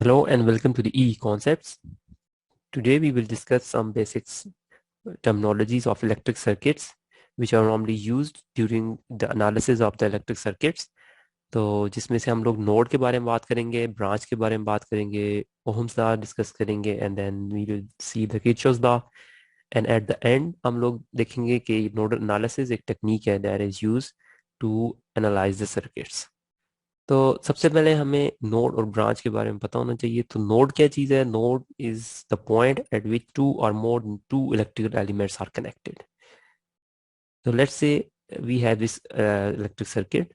Hello and welcome to the EE concepts. Today we will discuss some basics terminologies of electric circuits which are normally used during the analysis of the electric circuits. तो जिसमें से हम लोग node के बारे में बात करेंगे, ब्रांच के बारे में बात करेंगे, ओहम्स लॉ डिस्कस करेंगे and then we will see the Kirchhoff's law and at the end हम लोग देखेंगे कि नोडल एनालिसिस एक टेक्निक है that is used to analyse the circuits. तो सबसे पहले हमें नोड और ब्रांच के बारे में पता होना चाहिए। तो नोड क्या चीज़ है? Node is the point at which two or more than two electrical elements are connected. तो let's say we have this electric circuit.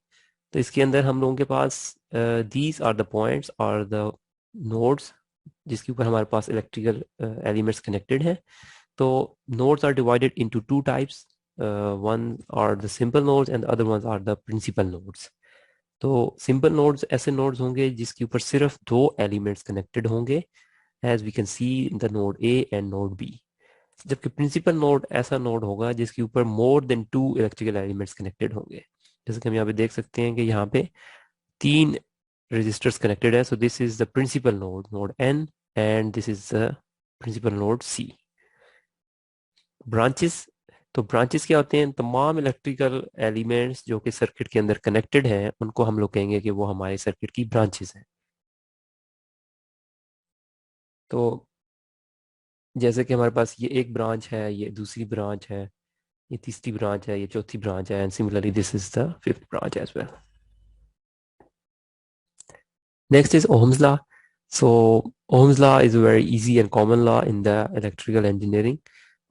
तो इसके अंदर हम लोगों के पास these are the points or the nodes जिसके ऊपर हमारे पास इलेक्ट्रिकल एलिमेंट्स कनेक्टेड हैं। तो nodes are divided into two types. One are the simple nodes and the other ones are the principal nodes. तो सिंपल नोड्स ऐसे nodes होंगे जिसके ऊपर सिर्फ दो एलिमेंट्स कनेक्टेड होंगे, as we can see in the node A and node B. जबकि principal node ऐसा नोड होगा जिसके ऊपर more than two electrical elements connected होंगे। जैसे कि हम यहाँ पे देख सकते हैं कि यहाँ पे तीन रेजिस्टर्स कनेक्टेड है। So this is the principal node, node N, and this is the principal node C. Branches, तो ब्रांचेस क्या होते हैं? तमाम इलेक्ट्रिकल एलिमेंट्स जो कि सर्किट के अंदर कनेक्टेड हैं उनको हम लोग कहेंगे कि वो हमारे सर्किट की ब्रांचेस हैं। तो जैसे कि हमारे पास ये एक ब्रांच है, ये दूसरी ब्रांच है, ये तीसरी ब्रांच है, ये चौथी ब्रांच है, and similarly this is the fifth branch as well. Next is Ohm's law. So Ohm's law is a very easy and common law in the electrical engineering.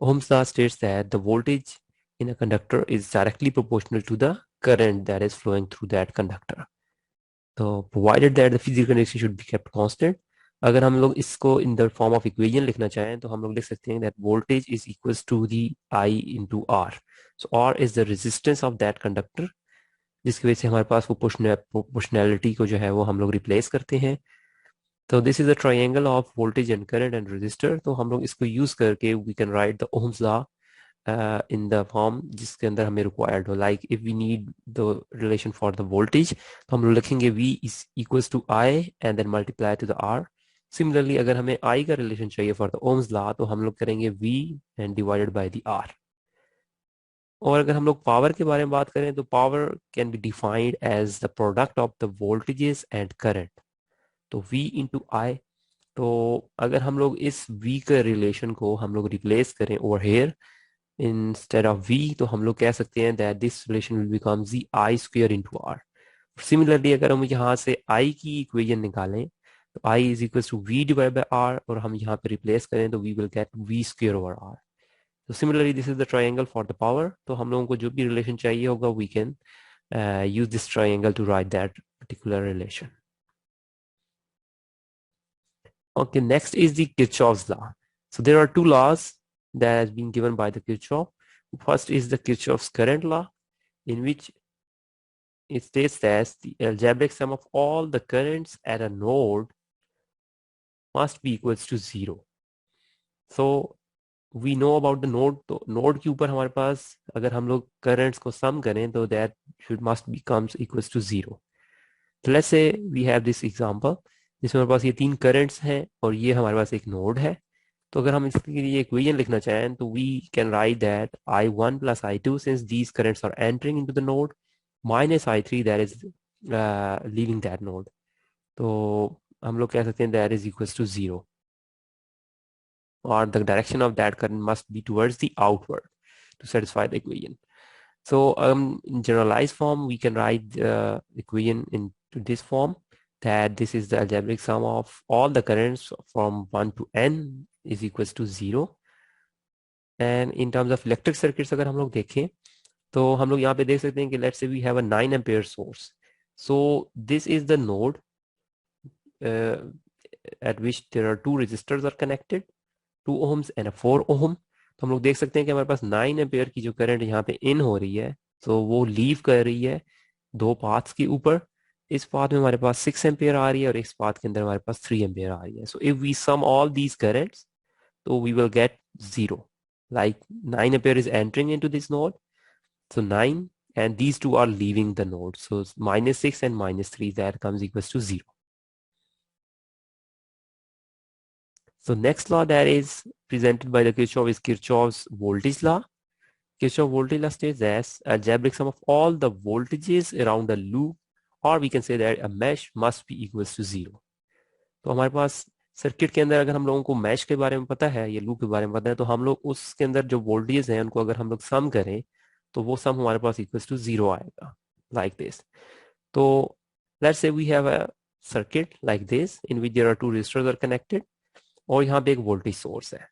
Ohm's law states that the voltage in a conductor is directly proportional to the current that is flowing through that conductor. So provided that the physical condition should be kept constant. अगर हम लोग इसको in the form of equation लिखना चाहें तो हम लोग लिख सकते हैं that voltage is equals to the I into R. So R is the resistance of that conductor, जिसकी वजह से हमारे पास वो proportionality को जो है वो हम लोग replace करते हैं। तो this is a triangle of voltage and current and resistor. तो हम लोग इसको यूज करके we can write the Ohm's law in the form जिसके अंदर हमें रिक्वायर्ड हो। Like if we need the relation for the voltage तो हम लोग लिखेंगे V is equals to I and then multiply to the R। Similarly अगर हमें I का रिलेशन चाहिए फॉर द ओम्स लॉ तो हम लोग करेंगे V and divided by the R। और अगर हम लोग पावर के बारे में बात करें तो power can be defined as the product of the voltages and current. तो V इंटू I। तो अगर हम लोग इस V के रिलेशन को हम लोग रिप्लेस करें over here instead of V, तो हम लोग कह सकते हैं that this relation will become G I square into R। Similarly अगर हम यहाँ से I की इक्वेशन निकालें तो I is equal to V divide by R, और हम यहाँ पे रिप्लेस करें तो we will get V square over R। तो similarly this is the triangle for the power. तो हम लोगों को जो भी रिलेशन चाहिए होगा we can use this triangle to write that particular relation. Okay, next is the Kirchhoff's law. So there are two laws that has been given by the Kirchhoff. First is the Kirchhoff's current law, in which it states that the algebraic sum of all the currents at a node must be equals to zero. So we know about the node. तो node के ऊपर हमारे पास अगर हम लोग currents को sum करें तो that should must becomes equals to zero. So let's say we have this example जिसमें हमारे पास ये तीन currents हैं और ये हमारे पास एक node है। तो अगर हम इसके लिए इक्वेशन लिखना चाहें तो we can write that I1 plus I2 since these currents are entering into the node minus I3 that is leaving that node. तो हम लोग कह सकते हैं that is equals to zero, or the direction of that current must be towards the outward to satisfy the equation. So in generalized form we can write the equation into this form, that this is the algebraic sum of all the currents from 1 to n is equals to 0. And in terms of electric circuits अगर हम लोग देखें तो हम लोग यहाँ पे देख सकते हैं कि let's say we have a 9 ampere source. So this is the node at which there are two resistors are connected, 2 ohms and a 4 ohm। तो हम लोग देख सकते हैं कि हमारे पास 9 एम्पेयर की जो करंट यहाँ पे इन हो रही है तो वो लीव कर रही है दो पाथ्स के ऊपर। इस पाथ में हमारे पास 6 एम्पेयर आ रही है और इस पाथ के अंदर हमारे पास 3 एम्पेयर आ रही है। So if we sum all these currents तो we will get 0. Like 9 ampere is entering into this node, so 9, and these two are leaving the node. So it's -6 and -3, that comes equals to 0. So next law that is presented by the Kirchhoff is Kirchhoff's voltage law. Kirchhoff voltage law states as algebraic sum of all the voltages around a loop, or we can say that a mesh must be equals to 0. तो हमारे पास circuit के अंदर अगर हम लोगों को mash के बारे में पता है या लूप के बारे में पता है तो हम लोग उसके अंदर जो वोल्टेज हैं उनको अगर हम लोग सम करें तो वो सम हमारे पास इक्वल्स टू 0 आएगा, लाइक दिस. तो let's say we have a circuit like this in which there are two resistors are connected और यहाँ पे एक वोल्टेज सोर्स है.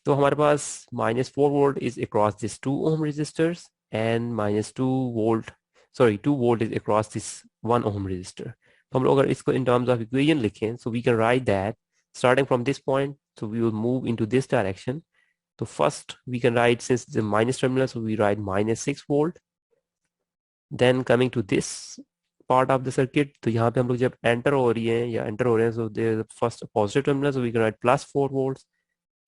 तो हमारे पास -4 volt is across this 2 ohm resistors and -2 volt is across this 1 ohm resistor. तो हम लोग अगर इसको इन टर्म्स ऑफ इक्वेशन लिखें so we can write that starting from this point, so we will move into this direction. So first we can write, since the minus terminal, so we write -6 volt. Then coming to this part of the circuit, तो यहाँ पे हम लोग जब enter हो रही है या enter हो रहे हैं, so there is first a positive terminal, so we can write +4 volts,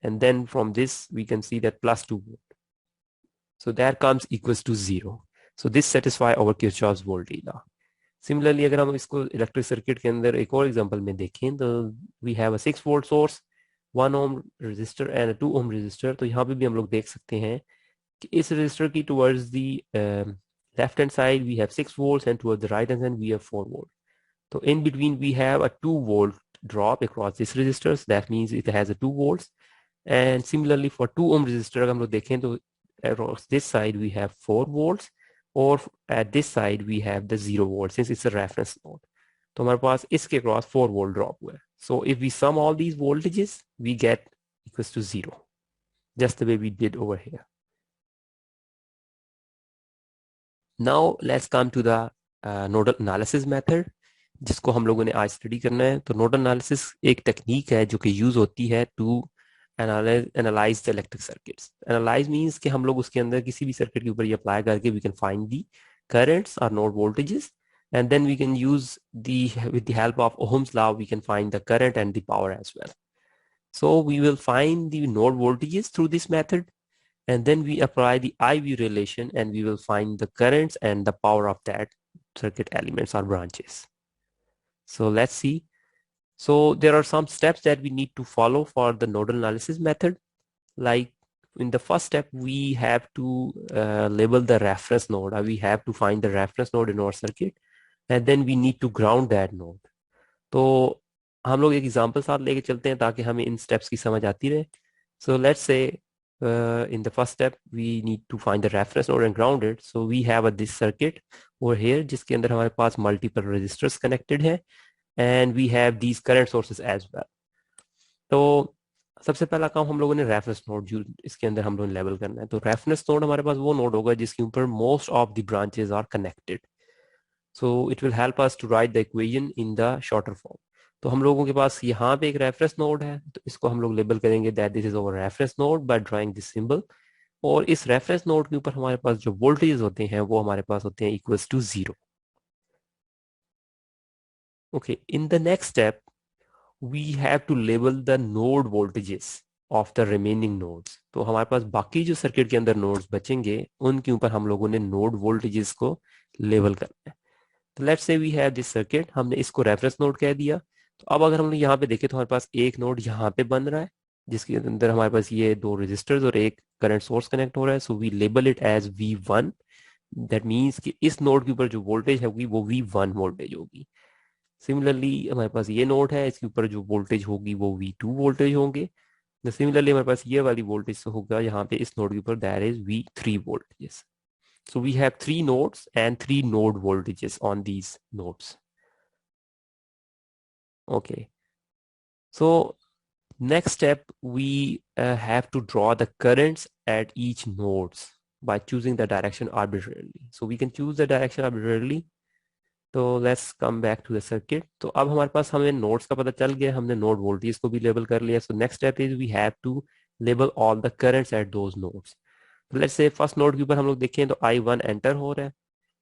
and then from this we can see that +2 volt. So that comes equals to 0. So this satisfy our Kirchhoff's voltage law. Similarly अगर हम इसको electric circuit के अंदर एक और example में देखें तो we have a 6 volt source, 1 ohm resistor and 2 ohm resistor. तो यहाँ पे भी हम लोग देख सकते हैं कि इस रेजिस्टर की towards the left hand side we have 6 volts and towards the right hand side we have 4 volt. तो in between we have a 2 volt drop across this resistors, that means it has a 2 volts. And similarly for 2 ohm resistor अगर हम लोग देखें तो across this side we have 4 volts, or at this side we have the 0 volt since it's a reference node. तो हमारे पास इसके cross 4 volt drop हुआ है. So if we sum all these voltages we get equals to 0, just the way we did over here. Now let's come to the nodal analysis method जिसको हम लोगों ने आज स्टडी करना है. तो नोडल एनालिसिस एक टेक्निक है जो कि यूज होती है to analyse the electric circuits. Analyse means कि हम लोग उसके अंदर किसी भी सर्किट के ऊपर ये अप्लाई करके we can find the currents और node voltages, and then we can use with the help of Ohm's law we can find the current and the power as well. So we will find the node voltages through this method, and then we apply the IV relation and we will find the currents and the power of that circuit elements or branches. So let's see. So there are some steps that we need to follow for the nodal analysis method. Like in the first step, we have to label the reference node. We have to find the reference node in our circuit, and then we need to ground that node. तो हम लोग एक example साथ लेके चलते हैं ताकि हमें इन स्टेप्स की समझ आती रहे. So let's say in the first step we need to find the reference node and ground it. So we have this circuit over here जिसके अंदर हमारे पास multiple resistors connected है, and we have these current sources as well. तो सबसे पहला काम हम लोगों ने रेफरेंस नोड जो इसके अंदर हम लोगों ने लेबल करना है. तो रेफरेंस नोड हमारे पास वो नोड होगा जिसके ऊपर most of the branches are connected. So it will help us to write the equation in the shorter form. तो हम लोगों के पास यहाँ पे एक रेफरेंस नोड है, तो इसको हम लोग लेबल करेंगे that this is our reference node by drawing this symbol. और इस रेफरेंस नोड के ऊपर हमारे पास जो वोल्टेज होते हैं वो हमारे पास होते हैं equals to 0. Okay, in the next step we have to label the node voltages of the remaining nodes. तो हमारे पास बाकी जो सर्किट के अंदर नोड्स बचेंगे उनके ऊपर हम लोगों ने नोड वोल्टेजेस को लेबल करना है. तो let's say we have this circuit, हमने इसको रेफरेंस नोड कह दिया. तो अब अगर हम लोग यहाँ पे देखें तो हमारे पास एक नोड यहाँ पे बन रहा है जिसके अंदर हमारे पास ये 2 रेजिस्टर्स और एक करंट सोर्स कनेक्ट हो रहा है. So we label it as V1. That means कि इस नोड के ऊपर जो वोल्टेज होगी वो V1 वोल्टेज होगी. सिमिलरली हमारे पास ये नोड है, इसके ऊपर जो वोल्टेज होगी वो V2 वोल्टेज होंगे. सिमिलरली हमारे पास ये वाली वोल्टेज होगा यहाँ पे इस नोड के ऊपर, that is V3 voltages. So we have 3 nodes and 3 node voltages on these nodes. Okay, so next step we have to draw the currents at each nodes by choosing the direction arbitrarily. So we can choose the direction arbitrarily. तो let's come back to the circuit. तो अब हमारे पास हमें nodes का पता चल गया, हमने नोड वोल्टेज को भी लेबल कर लिया. So next step is we have to label all the currents at those nodes. तो लेट्स से फर्स्ट नोड के ऊपर हम लोग देखें तो I1 एंटर हो रहा है.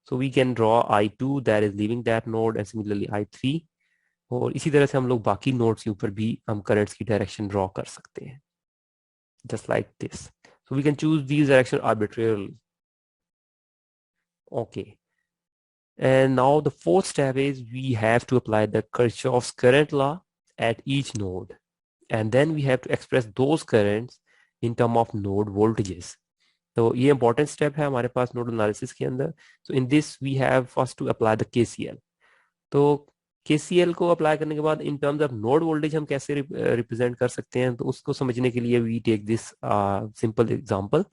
So we can draw I2 that is leaving that node, and similarly I3. और इसी तरह से हम लोग बाकी नोड्स के ऊपर भी हम करंट्स की डायरेक्शन ड्रॉ कर सकते हैं, just like this. So we can choose these direction arbitrarily. Okay, and now the fourth step is we have to apply the Kirchhoff's current law at each node. and then we have to express those currents in term of node voltages. तो ये important step है हमारे पास nodal analysis के अंदर. So in this we have first to apply the KCL. तो KCL को apply करने के बाद in terms of node voltage हम कैसे रिप्रेजेंट कर सकते हैं, तो उसको समझने के लिए we take this simple example.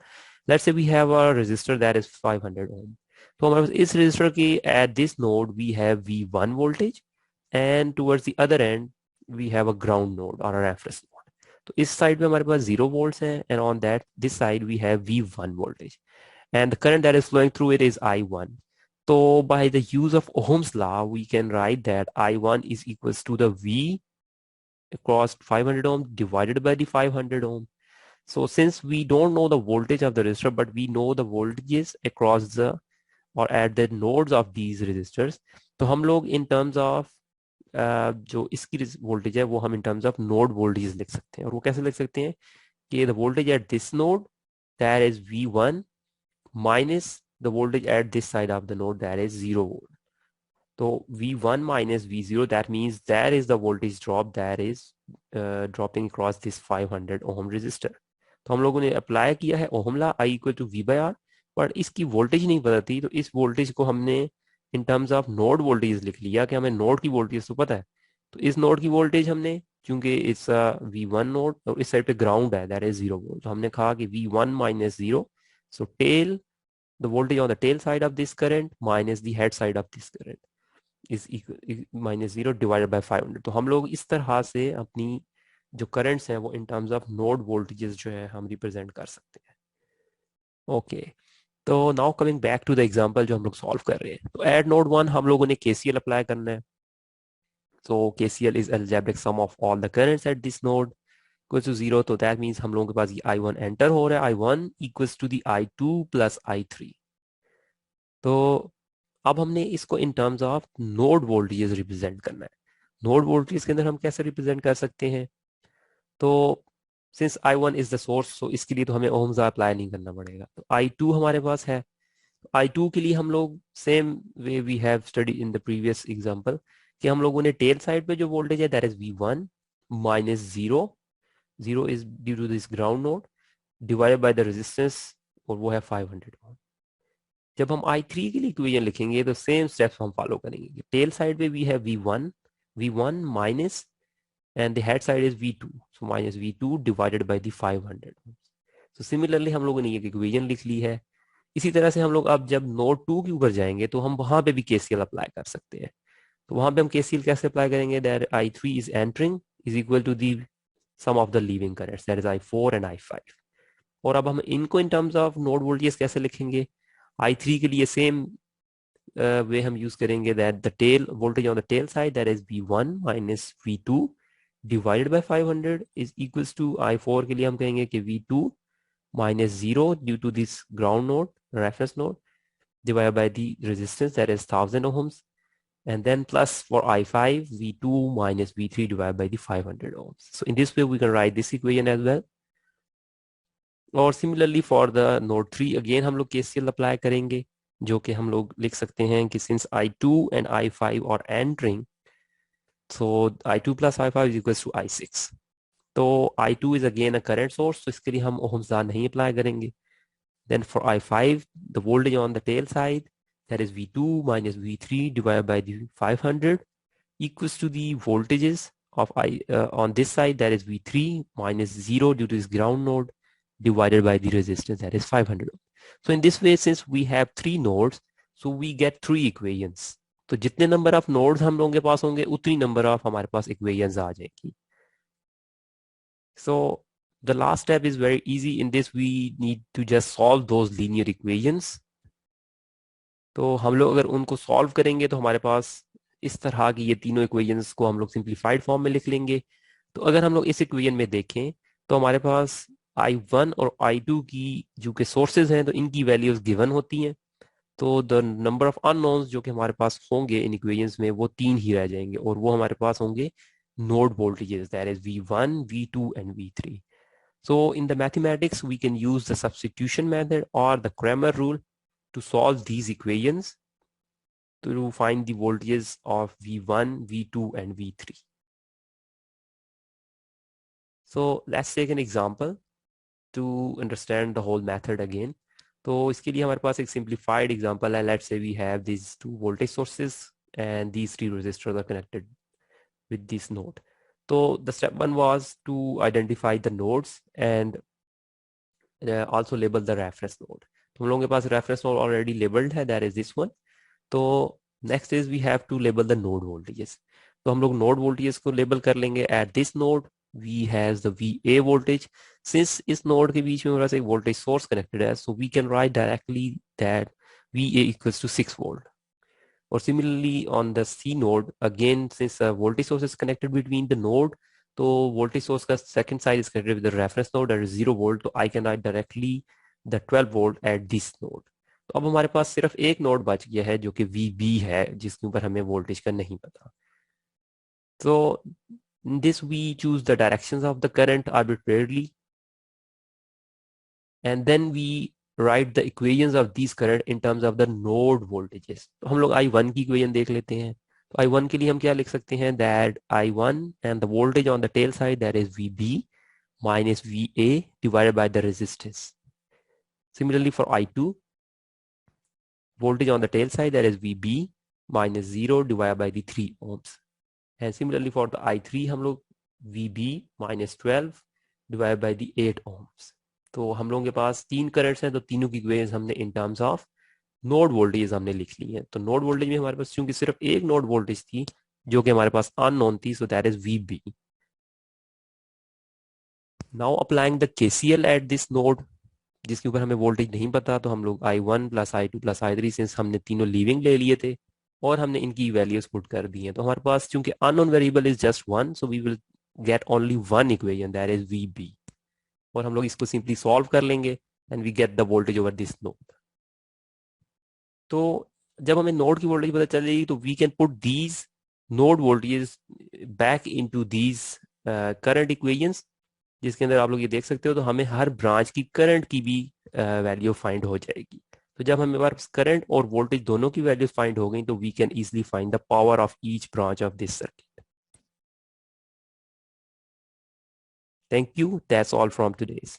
Let's say we have a resistor that is 500 ohm. तो हमारे पास इस रेजिस्टर की at this node we have V1 voltage and towards the other end we have a ground node और a reference node. तो इस side पे हमारे पास 0 वोल्ट्स हैं and on that this side we have V1 voltage and the current that is flowing through it is I1. So by the use of Ohm's law, we can write that I1 is equals to the V across 500 ohm divided by the 500 ohm. So since we don't know the voltage of the resistor, but we know the voltages across the or at the nodes of these resistors, तो हम लोग in terms of जो इसकी voltage है वो हम in terms of node voltages लिख सकते हैं. और वो कैसे लिख सकते हैं कि the voltage at this node that is V1 minus the voltage at this side of the node that is 0 volt. So V1 minus V0 that means that is the voltage drop that is dropping across this 500 ohm resistor. तो हम लोगों ने apply किया है Ohm law I equal to V/R, पर इसकी voltage नहीं पता थी, तो इस वोल्टेज को हमने इन टर्म्स ऑफ नोड वोल्टेज लिख लिया कि हमें नोड की वोल्टेज तो पता है. तो इस नोड की वोल्टेज हमने, क्योंकि इट्स V1 नोड और इस साइड पे ग्राउंड है दैट इज 0 वोल्ट, तो हमने कहा कि V1 minus 0, so tail the voltage on the tail side of this current minus the head side of this current is equal minus 0 divided by 500. तो हम लोग इस तरह से अपनी जो करंट्स हैं वो in terms of node voltages जो है हम रिप्रेजेंट कर सकते हैं. ओके, तो now coming back to the example जो हम लोग सॉल्व कर रहे हैं. तो एट नोड 1 हम लोगों ने केसीएल अप्लाई करना है. so KCL is algebraic sum of all the currents at this node equals to 0. तो that means हम लोगों के पास ये I1 एंटर हो रहा है. I1 equals to the I2 plus I3. तो अब हमने इसको इन terms of node voltages represent करना है. नोड वोल्टेज के अंदर हम कैसे रिप्रेजेंट कर सकते हैं, तो since I1 is the source, so इसके लिए तो हमें ओम्स लॉ अप्लाई नहीं करना पड़ेगा. तो I2 हमारे पास है. I2 के लिए हम लोग same way we have study in the previous example कि हम लोगों ने टेल साइड पे जो वोल्टेज है that is V1 minus 0, 0 is due to this ground node, divided by the resistance, और वो है 500 ओम. जब हम I3 के लिए इक्वेशन लिखेंगे तो सेम स्टेप्स हम फॉलो करेंगे. टेल साइड पे वी है V1 minus and the head side is V2, so minus V2 divided by the 500. So similarly हम लोगों ने ये इक्वेशन लिख ली है. इसी तरह से हम लोग अब जब नोड 2 के ऊपर जाएंगे तो हम वहां पे भी केसीएल अप्लाई कर सकते हैं. तो वहां पे हम केसीएल कैसे अप्लाई करेंगे, that I3 is entering is equal to the sum of the leaving currents that is I4 and I5. और अब हम इनको in terms of node voltage कैसे लिखेंगे, I3 के लिए सेम वे हम यूज करेंगे that the tail voltage on the tail side that is V1 minus V2 divided by 500 is equals to I4 के लिए हम कहेंगे कि V2 minus 0 due to this ground node, reference node, divided by the resistance that is 1000 ohms, and then plus for I5 V2 minus V3 divided by the 500 ohms. So in this way we can write this equation as well. और similarly for the node 3 again हम लोग KCL apply करेंगे, जो कि हम लोग लिख सकते हैं कि since I2 and I5 are entering, so I2 plus I5 is equals to I6. तो I2 is again a current source, तो इसके लिए हम ओहम्स लॉ नहीं अप्लाई करेंगे. Then for I5, the voltage on the tail side, that is V2 minus V3 divided by the 500 equals to the voltages of on this side, that is V3 minus 0 due to this ground node divided by the resistance, that is 500. So in this way, since we have 3 nodes, so we get 3 equations. तो जितने number of nodes हम लोगों के पास होंगे उतनी number of हमारे पास equations आ जाएगी. So the last step is very easy. In this we need to just solve those linear equations. तो हम लोग अगर उनको सॉल्व करेंगे तो हमारे पास इस तरह की ये तीनों इक्वेशंस को हम लोग सिंप्लीफाइड फॉर्म में लिख लेंगे. तो अगर हम लोग इस इक्वेशन में देखें तो हमारे पास I1 और I2 की जो कि सोर्सेज हैं तो इनकी वैल्यूज गिवन होती हैं. तो द नंबर ऑफ अननोन्स जो कि हमारे पास होंगे इन इक्वेशंस में वो 3 ही रह जाएंगे, और वो हमारे पास होंगे node voltages, that is V1, V2 and V3. So in the mathematics we can use the substitution method or the Cramer rule to solve these equations to find the voltages of V1, V2 and V3. So let's take an example to understand the whole method again. तो इसके लिए हमारे पास एक simplified example है. Let's say we have these two voltage sources and these three resistors are connected with this node. So the step one was to identify the nodes and also label the reference node. तो हम लोगों के पास reference node already labeled है, that is this one. तो next is we have to label the node voltages. तो हम लोग node voltages को label कर लेंगे. At this node we has the VA voltage. Since इस node के बीच में हमारे पास एक voltage source connected है, so we can write directly that VA equals to 6 volt. Or similarly on the C node, again since a voltage source is connected between the node, तो voltage source का second side is connected with the reference node that is 0 volt, तो I can write directly the 12 volt at this node. तो अब हमारे पास सिर्फ एक node बच गया है जो कि VB है, जिसके ऊपर हमें वोल्टेज का नहीं पता. So in this we choose the directions of the current arbitrarily and then we write the equations of these current in terms of the node voltages. तो हम लोग I1 की equation देख लेते हैं. तो I1 के लिए हम क्या लिख सकते हैं, that I1 and the voltage on the tail side that is VB minus VA divided by the resistance. Similarly for I2, voltage on the tail side that is VB minus 0 divided by the 3 ohms. And similarly for the I3 हम लोग VB minus 12 divided by the 8 ohms. तो हम लोगों के पास तीन currents हैं, तो तीनों की इक्वेशन हमने इन टर्म्स ऑफ नोड वोल्टेज हमने लिख ली है. तो नोड वोल्टेज में हमारे पास चूंकि सिर्फ एक नोड वोल्टेज थी जो कि हमारे पास अननोन थी, so that is VB. Now applying the KCL eight this node, जिसके ऊपर हमें वोल्टेज नहीं पता, तो हम लोग I1 plus I2 plus I3 since हमने तीनों लीविंग ले लिए थे और हमने इनकी वैल्यूज पुट कर दी हैं, तो हमारे पास चूंकि unknown variable is just one, so we will get only one equation that is VB. और हम लोग इसको सिंपली सॉल्व कर लेंगे and we get the voltage over this node. तो जब हमें नोड की वोल्टेज पता चलेगी तो we can put these node voltage back into these current equations, जिसके अंदर आप लोग ये देख सकते हो. तो हमें हर ब्रांच की करंट की भी वैल्यू फाइंड हो जाएगी. तो जब हमें पास करंट और वोल्टेज दोनों की वैल्यू फाइंड हो गई तो we can easily find the power of each branch of this circuit. Thank you, that's all from today's.